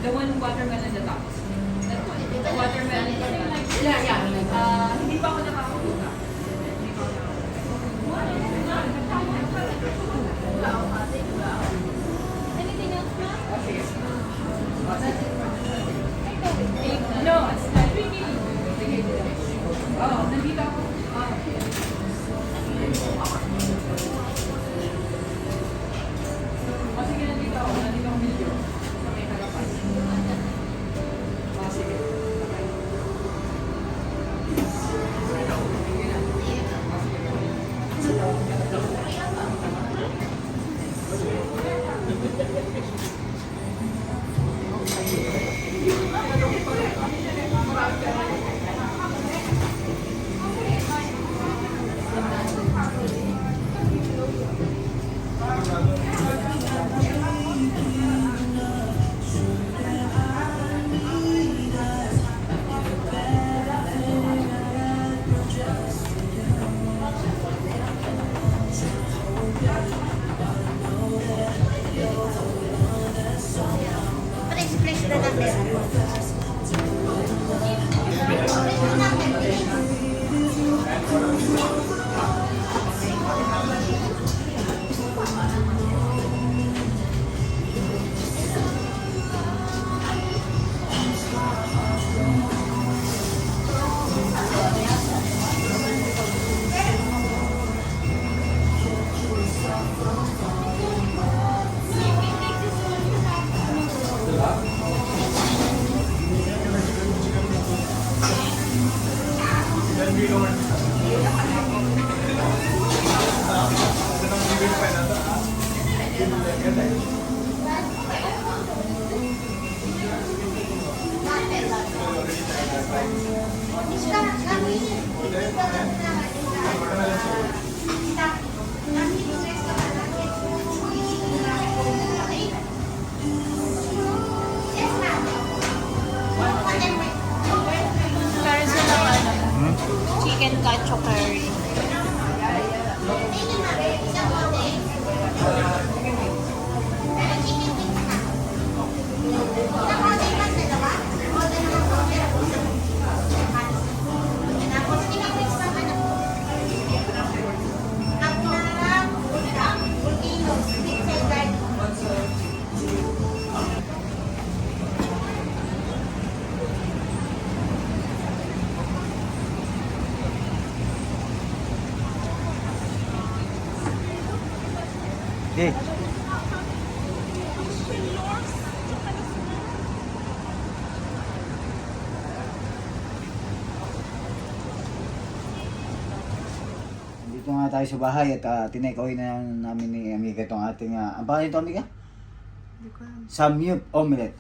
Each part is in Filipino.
The one watermelon the top. That one. The watermelon. Hindi pa ako nakakapunta. Anything else, ma'am? Okay. No, it's not really. Oh, nandito ako. Okay. Sige, nandito ako. Nandito ako video. Sa may harapan. Sige. Pa-express na natin. Para sa chicken gacho curry. Okay. Dito nga tayo sa bahay at tinake-away na namin ni Amiga itong ating, ang pangalan ito, Amiga? Hindi ko alam. Samyup Omelette.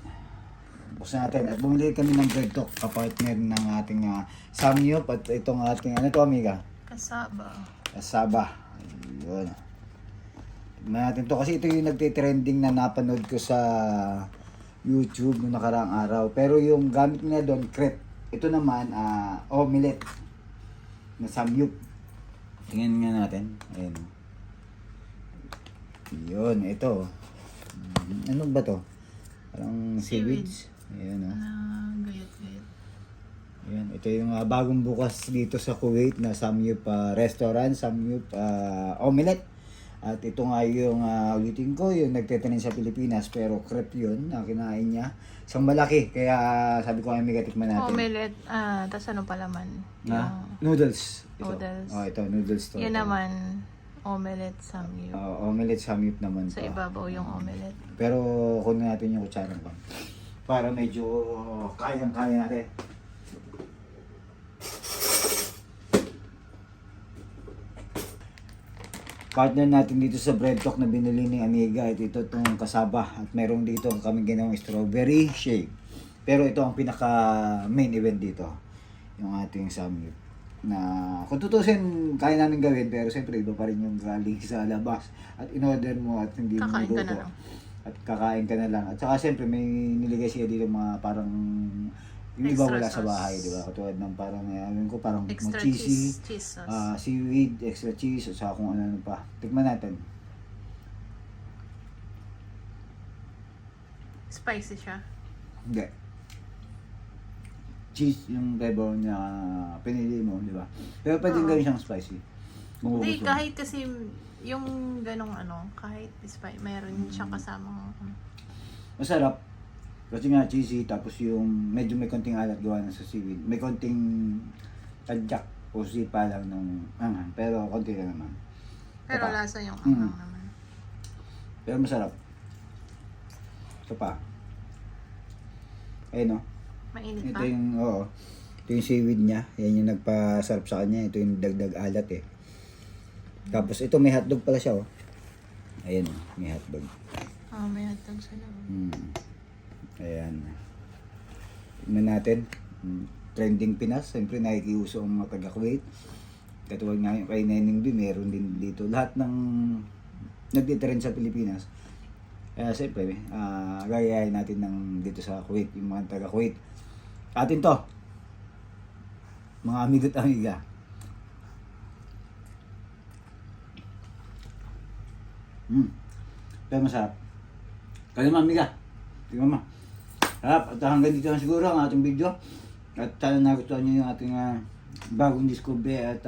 Buksan natin. At bumili kami ng bread talk, kapartner ng ating Samyup at itong ating, ano ito, Amiga? Kasaba. Kasaba. Ayun. Tignan natin to kasi ito yung nagtitrending na napanood ko sa YouTube noong nakaraang araw. Pero yung gamit niya doon, crepe. Ito naman, omelette na samyup. Tingnan nga natin. Ayan. Yun, ito. Ano ba to? Parang seaweeds. Ayan, oh. Gayat-gayat. Ayan, ito yung bagong bukas dito sa Kuwait na Samyup restaurant, Samyup Omelette. At ito nga yung ulitin ko, yung nagtetanin sa Pilipinas, pero crepe yun na kinain niya. Isang malaki, kaya sabi ko ay may katikman natin. Omelette, tas ano pa laman? Na? Noodles. Ito. Noodles. Oh, ito, noodles to. Yan Ito. naman, omelette samyup. Omelette Samyup naman Sa to. ibabaw yung omelette. Pero kunin natin yung kutsarang pa. Para medyo kayang-kaya natin. Partner natin dito sa bread talk na binili ni Amiga at ito itong kasaba at meron dito kami ginawang strawberry shake. Pero ito ang pinaka main event dito, yung ating samyup. Na kung tutusin kaya namin gawin pero siyempre iba pa rin yung galing sa labas at in-order mo at hindi mo Kakain ka na niluto. lang. At kakain ka na lang. At saka siyempre may niligay siya dito mga parang yung iba Extra wala sa sauce. bahay, di ba? Katulad ng parang, ayun ko, parang Extra cheesy, cheese sauce. seaweed, extra cheese, at saka kung ano pa. Tikman natin. Spicy siya. Hindi. Cheese yung flavor niya pinili mo, di ba? Pero pwedeng gawin siyang spicy. Kung Hindi, gusto mo. kahit kasi yung ganong kahit spicy, meron siyang kasamang Masarap. Kasi nga cheesy, tapos yung medyo may konting alat gawa na sa seaweed. May konting tadyak o sipa lang ng anghang. Pero konti lang naman. pero Ito pa. lasa yung Mm. naman. Pero masarap. Ito pa. Ayun, no? Mainit Ito pa. yung, oo. Ito yung seaweed niya. Yan yung nagpasarap sa kanya. Ito yung dagdag alat eh. Tapos ito may hotdog pala siya, oh. Ayan, oh. May hotdog. May hotdog sa loob. Ayan. Tignan natin. Trending Pinas. Siyempre nakikiuso ang mga taga-Kuwait. Katulad nga yung kay Neneng B, meron din dito. Lahat ng nagtitrend sa Pilipinas. Kaya siyempre, gagayahin natin ng dito sa Kuwait, yung mga taga-Kuwait. Atin to. Mga amigo't amiga. Pero masarap. Kaya mga amiga. Tingnan mo. Harap, at hanggang dito na siguro ang ating video. At sana nagustuhan nyo yung ating bagong discovery at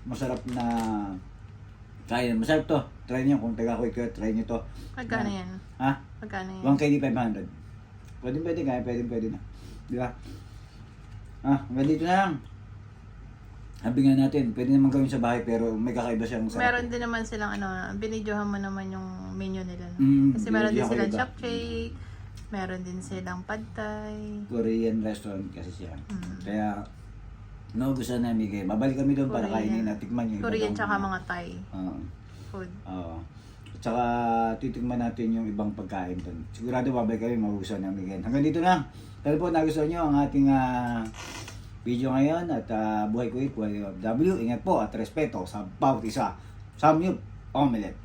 masarap na kaya. Masarap to. Try nyo kung taga-Kuwait kayo, try nyo to. Magkano yan? Ha? Magkano yan? 1KD 500. Pwede kaya, pwede na. Di ba? Hanggang dito na lang. Sabi nga natin, pwede naman gawin sa bahay pero may kakaiba siyang sarap. Meron din naman silang binidyohan mo naman yung menu nila. No? Kasi meron din binidyohan ko silang iba. chapcake, meron din silang pad thai. Korean restaurant kasi siya. Kaya, naugusan namin kayo. Babalik kami doon para Korean. kainin at tikman yung Korean ibang- tsaka mga Thai Oo. food. Oo. At saka titikman natin yung ibang pagkain doon. Sigurado babalik kami, magugustuhan namin kayo. Hanggang dito na. Pero po nagustuhan nyo ang ating video ngayon at buhay ko buhay W. Ingat po at respeto sa bawat isa. Samyup Omelette.